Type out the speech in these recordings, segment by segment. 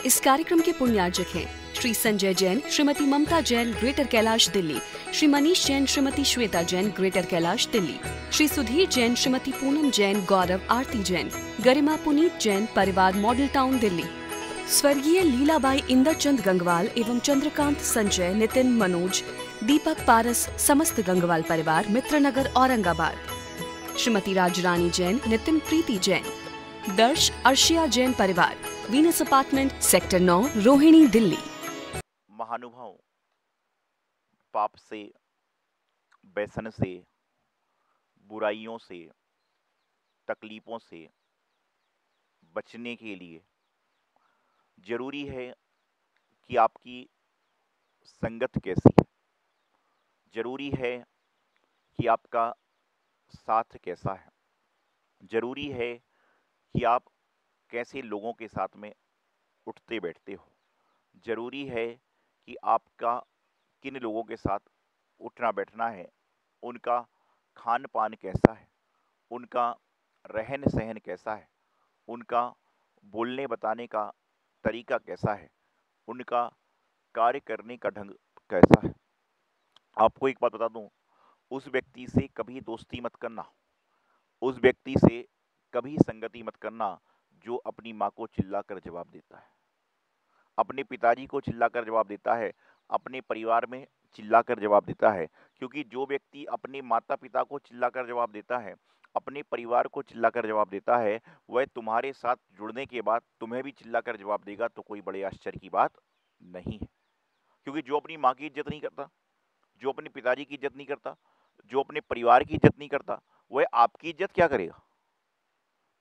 इस कार्यक्रम के पुण्यार्जक हैं श्री संजय जैन, श्रीमती ममता जैन, ग्रेटर कैलाश दिल्ली, श्री मनीष जैन, श्रीमती श्वेता जैन, ग्रेटर कैलाश दिल्ली, श्री सुधीर जैन, श्रीमती पूनम जैन, गौरव आरती जैन, गरिमा पुनीत जैन, परिवार मॉडल टाउन दिल्ली, स्वर्गीय लीलाबाई इंदरचंद गंगवाल एवं चंद्रकांत संजय, नितिन मनोज, दीपक पारस, समस्त गंगवाल परिवार, मित्रनगर औरंगाबाद, श्रीमती राजरानी जैन, नितिन प्रीति जैन, दर्श अर्शिया जैन परिवार, Venus apartment, sector 9, Rohini, Delhi. महानुभाव, पाप से, व्यसन से, बुराइयों से, तकलीफों से बचने के लिए जरूरी है कि आपकी संगत कैसी है, जरूरी है कि आपका साथ कैसा है, जरूरी है कि आप कैसे लोगों के साथ में उठते बैठते हो, जरूरी है कि आपका किन लोगों के साथ उठना बैठना है, उनका खान पान कैसा है, उनका रहन सहन कैसा है, उनका बोलने बताने का तरीका कैसा है, उनका कार्य करने का ढंग कैसा है। आपको एक बात बता दूं, उस व्यक्ति से कभी दोस्ती मत करना, उस व्यक्ति से कभी संगति मत करना जो अपनी माँ को चिल्लाकर जवाब देता है, अपने पिताजी को चिल्लाकर जवाब देता है, अपने परिवार में चिल्लाकर जवाब देता है। क्योंकि जो व्यक्ति अपने माता पिता को चिल्लाकर जवाब देता है, अपने परिवार को चिल्लाकर जवाब देता है, वह तुम्हारे साथ जुड़ने के बाद तुम्हें भी चिल्लाकर जवाब देगा, तो कोई बड़े आश्चर्य की बात नहीं है। क्योंकि जो अपनी माँ की इज्जत नहीं करता, जो अपने पिताजी की इज्जत नहीं करता, जो अपने परिवार की इज्जत नहीं करता, वह आपकी इज्जत क्या करेगा।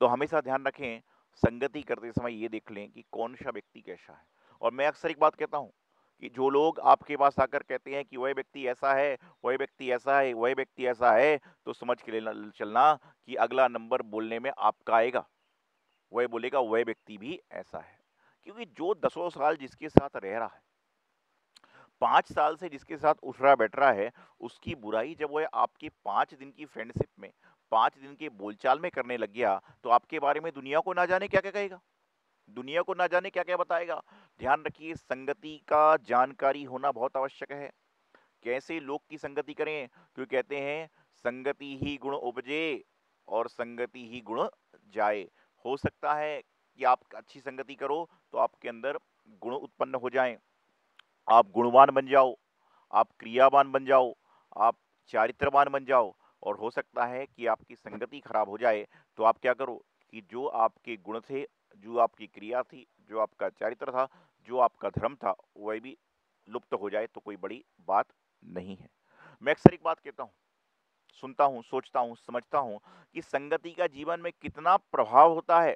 तो हमेशा ध्यान रखें, संगति करते समय ये देख लें कि कौन सा व्यक्ति कैसा है। और मैं अक्सर एक बात कहता हूं कि जो लोग आपके पास आकर कहते हैं कि वह व्यक्ति ऐसा है, वह व्यक्ति ऐसा है, वह व्यक्ति ऐसा है, तो समझ के लेना चलना कि अगला नंबर बोलने में आपका आएगा, वह बोलेगा वह व्यक्ति भी ऐसा है। क्योंकि जो 10 साल जिसके साथ रह रहा है, 5 साल से जिसके साथ उठ रहा बैठ रहा है, उसकी बुराई जब वह आपके 5 दिन की फ्रेंडशिप में, 5 दिन के बोलचाल में करने लग गया, तो आपके बारे में दुनिया को ना जाने क्या क्या कहेगा, दुनिया को ना जाने क्या क्या बताएगा। ध्यान रखिए, संगति का जानकारी होना बहुत आवश्यक है। कैसे लोग की संगति करें, क्योंकि कहते हैं संगति ही गुण उपजे और संगति ही गुण जाए। हो सकता है कि आप अच्छी संगति करो तो आपके अंदर गुण उत्पन्न हो जाएं, आप गुणवान बन जाओ, आप क्रियावान बन जाओ, आप चारित्रवान बन जाओ। और हो सकता है कि आपकी संगति खराब हो जाए तो आप क्या करो कि जो आपके गुण थे, जो आपकी क्रिया थी, जो आपका चारित्र था, जो आपका धर्म था, वह भी लुप्त हो जाए, तो कोई बड़ी बात नहीं है। मैं अक्सर एक बात कहता हूँ, सुनता हूँ, सोचता हूँ, समझता हूँ कि संगति का जीवन में कितना प्रभाव होता है।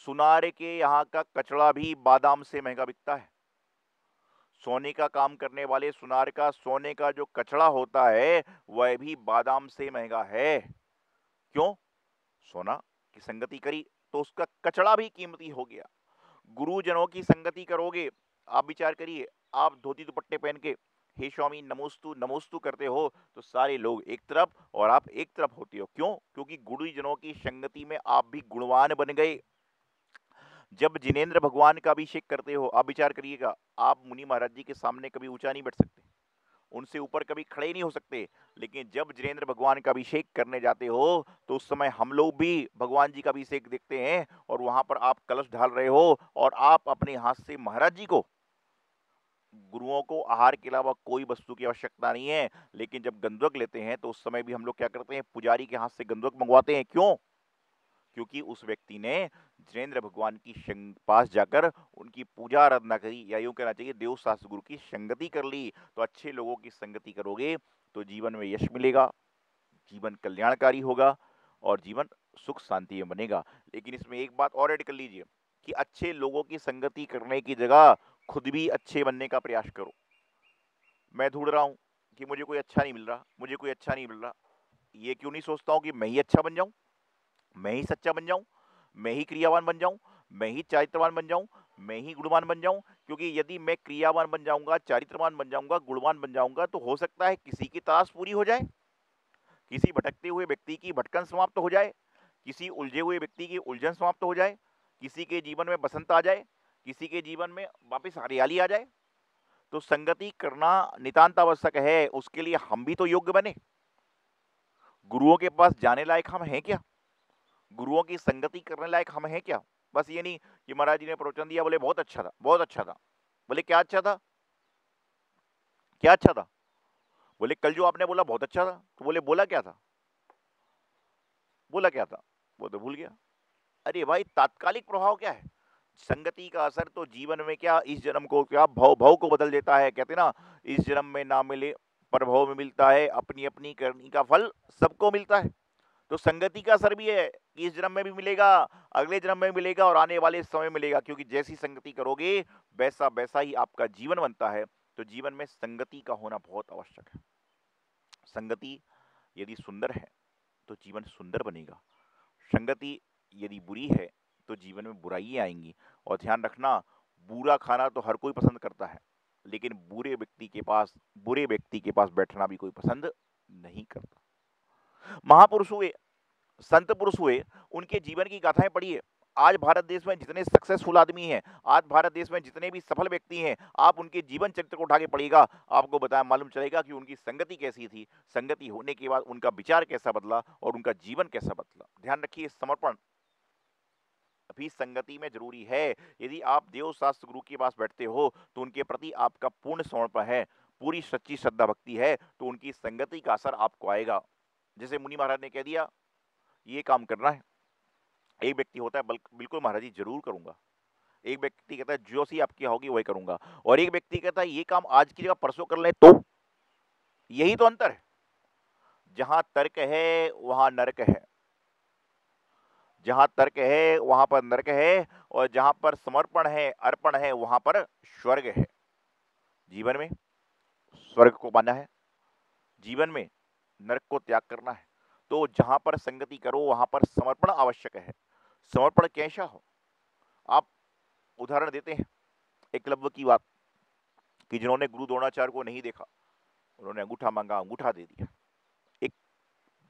सुनार के यहाँ का कचड़ा भी बादाम से महंगा बिकता है। सोने का काम करने वाले सुनार का सोने का जो कचड़ा होता है वह भी बादाम से महंगा है। क्यों? सोना की संगति करी तो उसका कचड़ा भी कीमती हो गया। गुरुजनों की संगति करोगे, आप विचार करिए, आप धोती दुपट्टे पहन के हे स्वामी नमोस्तु नमोस्तु करते हो तो सारे लोग एक तरफ और आप एक तरफ होते हो। क्यों? क्योंकि गुरुजनों की संगति में आप भी गुणवान बन गए। जब जिनेंद्र भगवान का अभिषेक करते हो, आप विचार करिएगा, आप मुनि महाराज जी के सामने कभी ऊंचा नहीं बैठ सकते, उनसे ऊपर कभी खड़े नहीं हो सकते। लेकिन जब जिनेंद्र भगवान का अभिषेक करने जाते हो तो उस समय हम लोग भी भगवान जी का अभिषेक देखते हैं और वहां पर आप कलश ढाल रहे हो और आप अपने हाथ से महाराज जी को, गुरुओं को आहार के अलावा कोई वस्तु की आवश्यकता नहीं है, लेकिन जब गंधक लेते हैं तो उस समय भी हम लोग क्या करते हैं, पुजारी के हाथ से गंधक मंगवाते हैं। क्यों? क्योंकि उस व्यक्ति ने जिनेंद्र भगवान की पास जाकर उनकी पूजा आराधना करी, या यूं कहना चाहिए देव शास्त्र गुरु की संगति कर ली। तो अच्छे लोगों की संगति करोगे तो जीवन में यश मिलेगा, जीवन कल्याणकारी होगा और जीवन सुख शांति में बनेगा। लेकिन इसमें एक बात और ऐड कर लीजिए कि अच्छे लोगों की संगति करने की जगह खुद भी अच्छे बनने का प्रयास करो। मैं ढूंढ रहा हूं कि मुझे कोई अच्छा नहीं मिल रहा, मुझे कोई अच्छा नहीं मिल रहा, ये क्यों नहीं सोचता हूं कि मैं ही अच्छा बन जाऊं, मैं ही सच्चा बन जाऊं, मैं ही क्रियावान बन जाऊं, मैं ही चारित्रवान बन जाऊं, मैं ही गुणवान बन जाऊं। क्योंकि यदि मैं क्रियावान बन जाऊंगा, चारित्रवान बन जाऊंगा, गुणवान बन जाऊंगा, तो हो सकता है किसी की तलाश पूरी हो जाए, किसी भटकते हुए व्यक्ति की भटकन समाप्त हो जाए, किसी उलझे हुए व्यक्ति की उलझन समाप्त हो जाए, किसी के जीवन में बसंत आ जाए, किसी के जीवन में वापस हरियाली आ जाए। तो संगति करना नितांत आवश्यक है। उसके लिए हम भी तो योग्य बने। गुरुओं के पास जाने लायक हम हैं क्या? गुरुओं की संगति करने लायक हम हैं क्या? बस ये नहीं कि महाराज जी ने प्रवचन दिया, बोले बहुत अच्छा था, बहुत अच्छा था। बोले क्या अच्छा था? क्या अच्छा था? बोले कल जो आपने बोला बहुत अच्छा था। तो बोले बोला क्या था? बोला क्या था? वो तो भूल गया। अरे भाई, तात्कालिक प्रभाव क्या है? संगति का असर तो जीवन में क्या, इस जन्म को क्या भव भव को बदल देता है। कहते ना, इस जन्म में ना मिले पर भव में मिलता है, अपनी अपनी करनी का फल सबको मिलता है। तो संगति का असर भी है कि इस जन्म में भी मिलेगा, अगले जन्म में मिलेगा और आने वाले समय मिलेगा। क्योंकि जैसी संगति करोगे वैसा वैसा ही आपका जीवन बनता है। तो जीवन में संगति का होना बहुत आवश्यक है। संगति यदि सुंदर है तो जीवन सुंदर बनेगा। संगति यदि बुरी है तो जीवन में बुराइयां आएंगी। और ध्यान रखना, बुरा खाना तो हर कोई पसंद करता है, लेकिन बुरे व्यक्ति के पास बैठना भी कोई पसंद नहीं करता। महापुरुष हुए, संत पुरुष हुए, उनके जीवन की गाथाएं पढ़िए। आज भारत देश में जितने सक्सेसफुल आदमी हैं, आज भारत देश में जितने भी सफल व्यक्ति हैं, आप उनके जीवन चरित्र को उठा के पढ़िएगा, आपको बताया मालूम चलेगा कि उनकी संगति कैसी थी, संगति होने के बाद उनका विचार कैसा बदला और उनका जीवन कैसा बदला। ध्यान रखिए, समर्पण भी संगति में जरूरी है। यदि आप देव शास्त्र गुरु के पास बैठते हो तो उनके प्रति आपका पूर्ण समर्पण है, पूरी सच्ची श्रद्धा भक्ति है, तो उनकी संगति का असर आपको आएगा। जैसे मुनि महाराज ने कह दिया ये काम करना है, एक व्यक्ति होता है बिल्कुल महाराज जी जरूर करूंगा। एक व्यक्ति कहता है जो सी आपकी होगी वही करूंगा। और एक व्यक्ति कहता है ये काम आज की जगह परसों कर ले। तो यही तो अंतर है। जहां तर्क है वहां नरक है, जहां तर्क है वहां पर नरक है, और जहां पर समर्पण है, अर्पण है, वहां पर स्वर्ग है। जीवन में स्वर्ग को पाना है, जीवन में नरक को त्याग करना है। तो जहां पर संगति करो वहां पर समर्पण आवश्यक है। समर्पण कैसा हो? आप उदाहरण देते हैं एकलव्य की बात कि जिन्होंने गुरु द्रोणाचार्य को नहीं देखा, उन्होंने अंगूठा मांगा, अंगूठा दे दिया। एक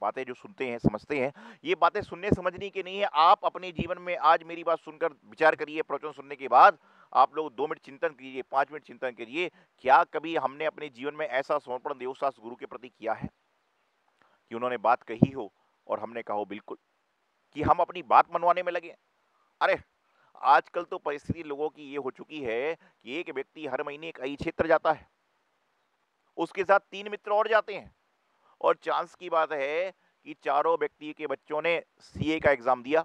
बातें जो सुनते हैं समझते हैं, ये बातें सुनने समझने की नहीं है। आप अपने जीवन में आज मेरी बात सुनकर विचार करिए, प्रवचन सुनने के बाद आप लोग 2 मिनट चिंतन कीजिए, 5 मिनट चिंतन करिए, क्या कभी हमने अपने जीवन में ऐसा समर्पण देवशास्त्र गुरु के प्रति किया है कि उन्होंने बात कही हो और हमने कहा हो बिल्कुल, कि हम अपनी बात मनवाने में लगे। अरे आजकल तो परिस्थिति लोगों की ये हो चुकी है कि एक व्यक्ति हर महीने एक क्षेत्र जाता है, उसके साथ 3 मित्र और जाते हैं, और चांस की बात है कि चारों व्यक्ति के बच्चों ने सीए का एग्जाम दिया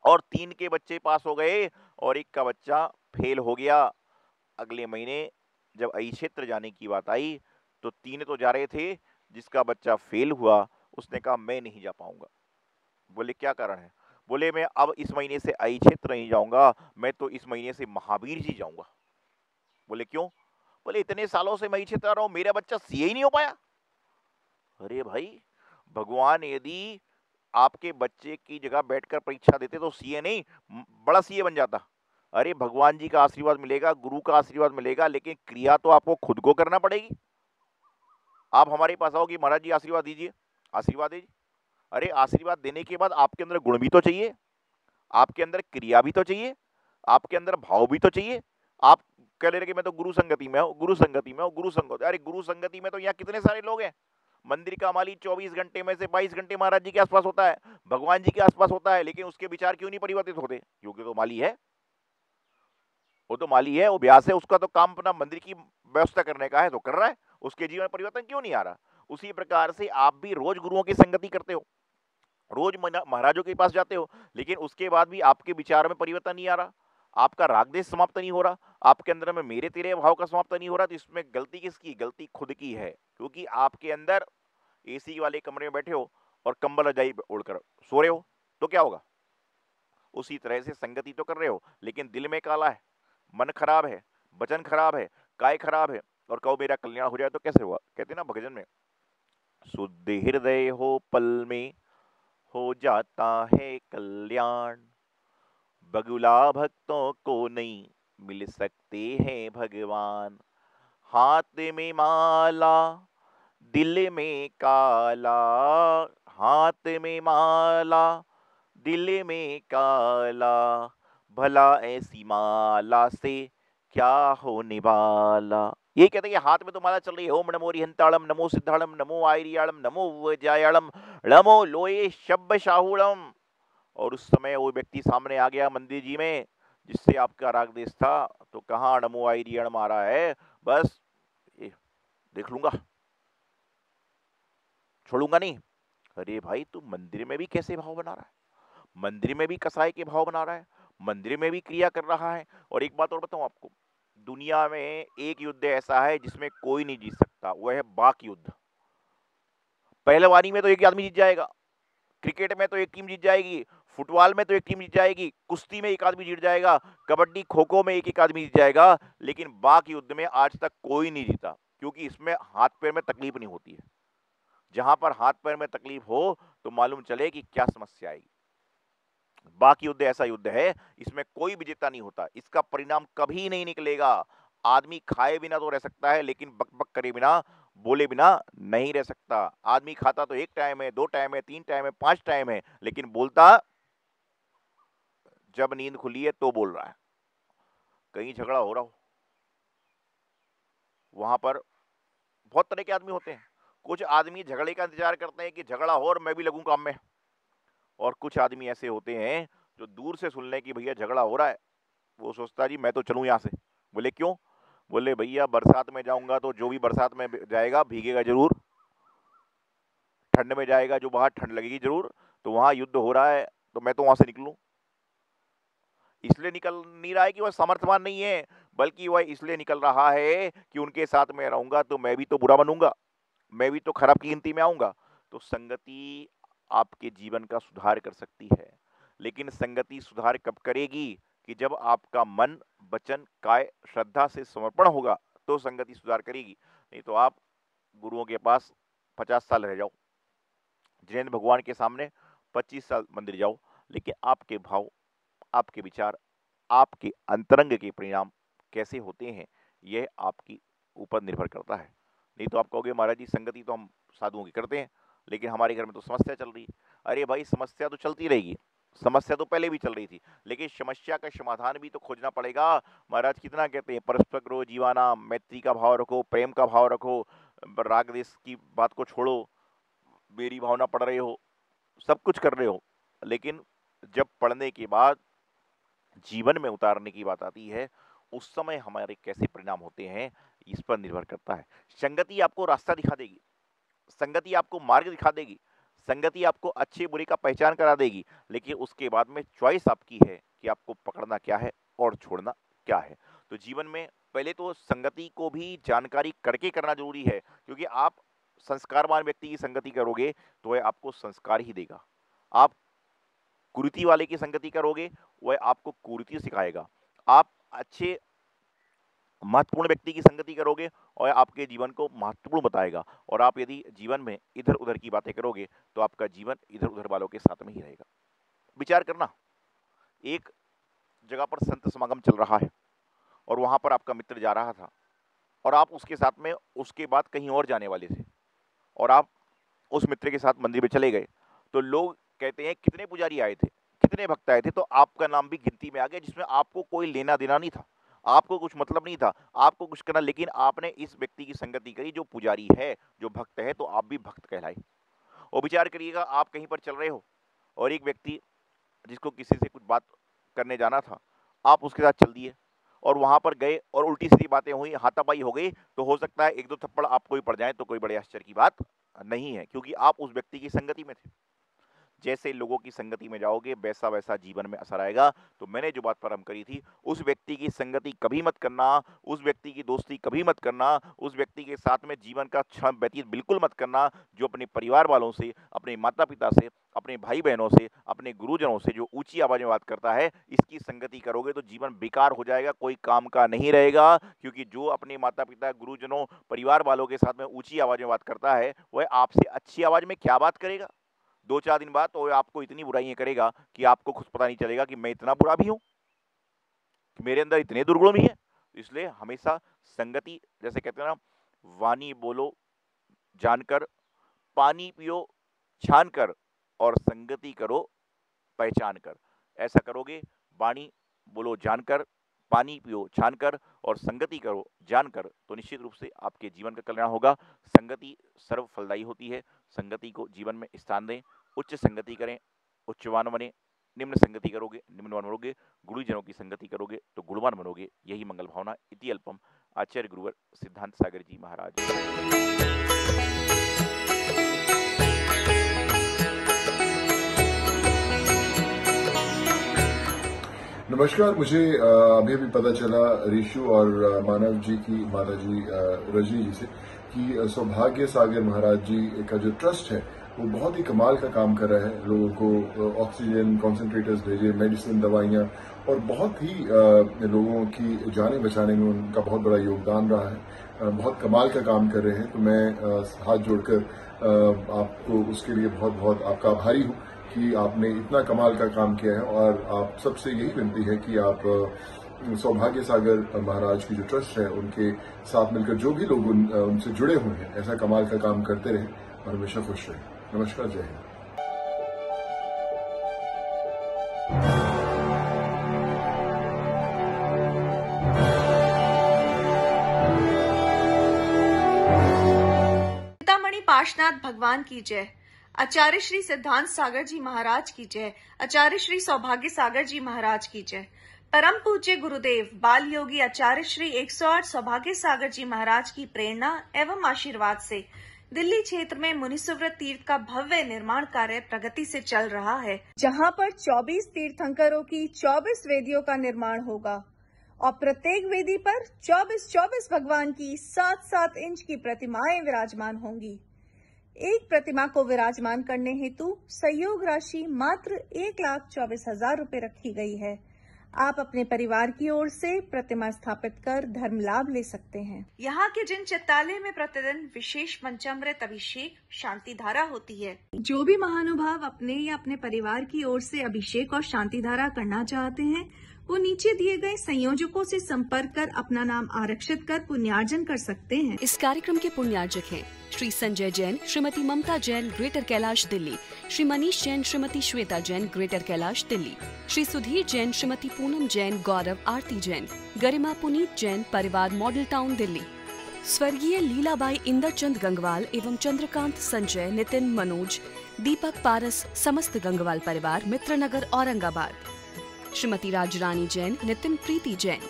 और 3 के बच्चे पास हो गए और एक का बच्चा फेल हो गया। अगले महीने जब क्षेत्र जाने की बात आई तो 3 तो जा रहे थे, जिसका बच्चा फेल हुआ उसने कहा मैं नहीं जा पाऊंगा। बोले क्या कारण है? बोले मैं अब इस महीने से क्षेत्र नहीं जाऊंगा, मैं तो इस महीने से महावीर जी जाऊंगा। बोले क्यों? बोले इतने सालों से मैं क्षेत्र आ रहा हूं, मेरा बच्चा सीए ही नहीं हो पाया। अरे भाई, भगवान यदि आपके बच्चे की जगह बैठकर परीक्षा देते तो सीए नहीं बड़ा सीए बन जाता। अरे भगवान जी का आशीर्वाद मिलेगा, गुरु का आशीर्वाद मिलेगा, लेकिन क्रिया तो आपको खुद को करना पड़ेगी। आप हमारे पास आओ कि महाराज जी आशीर्वाद दीजिए, आशीर्वाद दीजिए। अरे आशीर्वाद देने के बाद आपके अंदर गुण भी तो चाहिए, आपके अंदर क्रिया भी तो चाहिए, आपके अंदर भाव भी तो चाहिए। आप कह रहे कि मैं तो गुरु संगति में हूँ, गुरु संगति में हूँ, गुरु संगति। अरे गुरु संगति में तो यहाँ कितने सारे लोग हैं। मंदिर का माली 24 घंटे में से 22 घंटे महाराज जी के आसपास होता है, भगवान जी के आसपास होता है, लेकिन उसके विचार क्यों नहीं परिवर्तित होते? क्योंकि तो माली है, वो तो माली है, वो व्यास है, उसका तो काम अपना मंदिर की व्यवस्था करने का है, तो कर रहा है, उसके जीवन में परिवर्तन क्यों नहीं आ रहा? उसी प्रकार से आप भी रोज गुरुओं की संगति करते हो, रोज महाराजों के पास जाते हो, लेकिन उसके बाद भी आपके विचार में परिवर्तन नहीं आ रहा, आपका रागदेश समाप्त नहीं हो रहा, आपके अंदर में मेरे तेरे भाव का समाप्त नहीं हो रहा। तो इसमें गलती किसकी? गलती खुद की है, क्योंकि आपके अंदर एसी वाले कमरे में बैठे हो और कंबल रजाई ओढ़कर सो रहे हो, तो क्या होगा? उसी तरह से संगति तो कर रहे हो, लेकिन दिल में काला है, मन खराब है, वचन खराब है, काय खराब है, और कहो मेरा कल्याण हो जाए तो कैसे हुआ? कहते ना भजन में, शुद्ध हृदय हो पल में हो जाता है कल्याण, बगुला भक्तों को नहीं मिल सकते हैं भगवान। हाथ में माला दिल में काला, हाथ में माला दिल में काला, भला ऐसी माला से क्या होने वाला। ये कहते हैं कि हाथ में तो माला चल रही है, ओम नमो रिहंताड़म, नमो सिद्धाड़म, नमो आयरियाड़म, नमो वज्रायाड़म, नमो लोये शब्द शाहूड़म। और उस समय वो व्यक्ति सामने आ गया मंदिर जी में जिससे आपका राग देश था, तो कहाँ नमो आयरियाड़म आ रहा है, बस ये देख लूंगा, छोड़ूंगा नहीं। अरे भाई तू मंदिर में भी कैसे भाव बना रहा है, मंदिर में भी कसाई के भाव बना रहा है, मंदिर में भी क्रिया कर रहा है। और एक बात और बताऊं आपको, दुनिया में एक युद्ध ऐसा है जिसमें कोई नहीं जीत सकता, वह है बाक युद्ध। पहलवानी में तो एक ही आदमी जीत जाएगा, क्रिकेट में तो एक टीम जीत जाएगी, फुटबॉल में तो एक टीम जीत जाएगी, कुश्ती में एक आदमी जीत जाएगा, कबड्डी खो खो में एक एक आदमी जीत जाएगा, लेकिन बाक युद्ध में आज तक कोई नहीं जीता, क्योंकि इसमें हाथ पैर में तकलीफ नहीं होती है। जहां पर हाथ पैर में तकलीफ हो तो मालूम चले कि क्या समस्या आएगी। बाकी युद्ध ऐसा युद्ध है, इसमें कोई विजेता नहीं होता, इसका परिणाम कभी नहीं निकलेगा। आदमी खाए बिना तो रह सकता है, लेकिन बक बक करे बिना, बोले बिना नहीं रह सकता। आदमी खाता तो एक टाइम है, दो टाइम है, तीन टाइम है, पांच टाइम है, लेकिन बोलता जब नींद खुली है तो बोल रहा है। कहीं झगड़ा हो रहा हो, वहां पर बहुत तरह के आदमी होते हैं। कुछ आदमी झगड़े का इंतजार करते हैं कि झगड़ा हो और मैं भी लगूं काम में, और कुछ आदमी ऐसे होते हैं जो दूर से सुन लें कि भैया झगड़ा हो रहा है, वो सोचता है जी मैं तो चलूं यहाँ से। बोले क्यों? बोले भैया बरसात में जाऊंगा तो जो भी बरसात में जाएगा भीगेगा जरूर, ठंड में जाएगा जो बाहर ठंड लगेगी जरूर, तो वहां युद्ध हो रहा है तो मैं तो वहां से निकलूं। इसलिए निकल नहीं रहा है कि वह समर्थवान नहीं है, बल्कि वह इसलिए निकल रहा है कि उनके साथ में रहूंगा तो मैं भी तो बुरा बनूंगा, मैं भी तो खराब की गिनती में आऊंगा। तो संगति आपके जीवन का सुधार कर सकती है, लेकिन संगति सुधार कब करेगी कि जब आपका मन, वचन, काय श्रद्धा से समर्पण होगा, तो संगति सुधार करेगी। नहीं तो आप गुरुओं के पास 50 साल रह जाओ, जिनेंद्र भगवान के सामने 25 साल मंदिर जाओ, लेकिन आपके भाव, आपके विचार, आपके अंतरंग के परिणाम कैसे होते हैं, यह आपकी ऊपर निर्भर करता है। नहीं तो आप कहोगे महाराज जी संगति तो हम साधुओं की करते हैं, लेकिन हमारे घर में तो समस्या चल रही है। अरे भाई समस्या तो चलती रहेगी, समस्या तो पहले भी चल रही थी, लेकिन समस्या का समाधान भी तो खोजना पड़ेगा। महाराज कितना कहते हैं, परस्पर करो जीवाना, मैत्री का भाव रखो, प्रेम का भाव रखो, राग देश की बात को छोड़ो, मेरी भावना पढ़ रहे हो, सब कुछ कर रहे हो, लेकिन जब पढ़ने के बाद जीवन में उतारने की बात आती है, उस समय हमारे कैसे परिणाम होते हैं, इस पर निर्भर करता है। संगति आपको रास्ता दिखा देगी, संगति आपको मार्ग दिखा देगी, संगति आपको अच्छे बुरे का पहचान करा देगी, लेकिन उसके बाद में चॉइस आपकी है कि आपको पकड़ना क्या है और छोड़ना क्या है। तो जीवन में पहले तो संगति को भी जानकारी करके करना जरूरी है, क्योंकि आप संस्कारवान व्यक्ति की संगति करोगे तो वह आपको संस्कार ही देगा। आप कुरीति वाले की संगति करोगे, वह आपको कुरीति सिखाएगा। आप अच्छे महत्वपूर्ण व्यक्ति की संगति करोगे और आपके जीवन को महत्वपूर्ण बताएगा। और आप यदि जीवन में इधर उधर की बातें करोगे तो आपका जीवन इधर उधर वालों के साथ में ही रहेगा। विचार करना, एक जगह पर संत समागम चल रहा है और वहां पर आपका मित्र जा रहा था और आप उसके साथ में उसके बाद कहीं और जाने वाले थे, और आप उस मित्र के साथ मंदिर में चले गए, तो लोग कहते हैं कितने पुजारी आए थे, कितने भक्त आए थे, तो आपका नाम भी गिनती में आ गया, जिसमें आपको कोई लेना देना नहीं था, आपको कुछ मतलब नहीं था, आपको कुछ करना, लेकिन आपने इस व्यक्ति की संगति करी जो पुजारी है, जो भक्त है, तो आप भी भक्त कहलाए। और विचार करिएगा, आप कहीं पर चल रहे हो और एक व्यक्ति जिसको किसी से कुछ बात करने जाना था, आप उसके साथ चल दिए और वहां पर गए और उल्टी सीधी बातें हुई, हाथापाई हो गई, तो हो सकता है एक दो थप्पड़ आपको ही पड़ जाए, तो कोई बड़े आश्चर्य की बात नहीं है, क्योंकि आप उस व्यक्ति की संगति में थे। जैसे लोगों की संगति में जाओगे वैसा वैसा जीवन में असर आएगा। तो मैंने जो बात प्रारंभ करी थी, उस व्यक्ति की संगति कभी मत करना, उस व्यक्ति की दोस्ती कभी मत करना, उस व्यक्ति के साथ में जीवन का क्षण व्यतीत बिल्कुल मत करना जो अपने परिवार वालों से, अपने माता पिता से, अपने भाई बहनों से, अपने गुरुजनों से जो ऊंची आवाज में बात करता है, इसकी संगति करोगे तो जीवन बेकार हो जाएगा, कोई काम का नहीं रहेगा। क्योंकि जो अपने माता पिता, गुरुजनों, परिवार वालों के साथ में ऊंची आवाज में बात करता है, वह आपसे अच्छी आवाज में क्या बात करेगा? 2-4 दिन बाद तो आपको इतनी बुराइयां करेगा कि आपको खुद पता नहीं चलेगा कि मैं इतना बुरा भी हूं, कि मेरे अंदर इतने दुर्गुण भी हैं। इसलिए हमेशा संगति, जैसे कहते हैं ना, वाणी बोलो जानकर, पानी पियो छान कर, और संगति करो पहचान कर। ऐसा करोगे, वाणी बोलो जानकर, पानी पियो छानकर और संगति करो जानकर, तो निश्चित रूप से आपके जीवन का कल्याण होगा। संगति सर्व फलदायी होती है। संगति को जीवन में स्थान दें। उच्च संगति करें, उच्चवान बने। निम्न संगति करोगे, निम्नवान बनोगे। गुरुजनों की संगति करोगे तो गुणवान बनोगे। यही मंगल भावना। इति अल्पम। आचार्य गुरुवर सिद्धांत सागर जी महाराज। नमस्कार। मुझे अभी पता चला ऋषु और मानव जी की माता जी रजनी जी से कि सौभाग्य सागर महाराज जी का जो ट्रस्ट है वो बहुत ही कमाल का काम कर रहा है। लोगों को ऑक्सीजन कॉन्सेंट्रेटर्स भेजे, मेडिसिन, दवाइयाँ और बहुत ही लोगों की जानें बचाने में उनका बहुत बड़ा योगदान रहा है। बहुत कमाल का काम कर रहे हैं। तो मैं हाथ जोड़कर आपको उसके लिए बहुत बहुत आपका आभारी हूँ कि आपने इतना कमाल का काम किया है। और आप सबसे यही विनती है कि आप सौभाग्य सागर महाराज की जो ट्रस्ट है उनके साथ मिलकर जो भी लोग उनसे जुड़े हुए हैं ऐसा कमाल का काम करते रहें और हमेशा खुश रहें। नमस्कार, जय हिंद। चिंतामणि पार्श्वनाथ भगवान की जय। आचार्य श्री सिद्धांत सागर जी महाराज की जय। आचार्य श्री सौभाग्य सागर जी महाराज की जय। परम पूज्य गुरुदेव बाल योगी आचार्य श्री 108 सौभाग्य सागर जी महाराज की प्रेरणा एवं आशीर्वाद से दिल्ली क्षेत्र में मुनिसुव्रत तीर्थ का भव्य निर्माण कार्य प्रगति से चल रहा है, जहां पर 24 तीर्थंकरों की 24 वेदियों का निर्माण होगा और प्रत्येक वेदी पर 24 भगवान की 7-7 इंच की प्रतिमाएं विराजमान होंगी। एक प्रतिमा को विराजमान करने हेतु सहयोग राशि मात्र 1,24,000 रुपए रखी गई है। आप अपने परिवार की ओर से प्रतिमा स्थापित कर धर्म लाभ ले सकते हैं। यहाँ के जिन चित्तालय में प्रतिदिन विशेष पंचामृत अभिषेक शांति धारा होती है। जो भी महानुभाव अपने या अपने परिवार की ओर से अभिषेक और शांति धारा करना चाहते हैं वो नीचे दिए गए संयोजकों से संपर्क कर अपना नाम आरक्षित कर पुण्यार्जन कर सकते हैं। इस कार्यक्रम के पुण्यार्जक हैं श्री संजय जैन, श्रीमती ममता जैन, ग्रेटर कैलाश दिल्ली, श्री मनीष जैन, श्रीमती श्वेता जैन, ग्रेटर कैलाश दिल्ली, श्री सुधीर जैन, श्रीमती पूनम जैन, गौरव आरती जैन, गरिमा पुनीत जैन, परिवार मॉडल टाउन दिल्ली, स्वर्गीय लीलाबाई इंदरचंद गंगवाल एवं चंद्रकांत संजय, नितिन, मनोज, दीपक पारस, समस्त गंगवाल परिवार, मित्रनगर औरंगाबाद, श्रीमती राजरानी जैन, नितिन प्रीति जैन,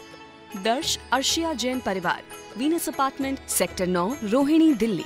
दर्श अर्शिया जैन परिवार, Venus apartment, sector 9, Rohini, Delhi.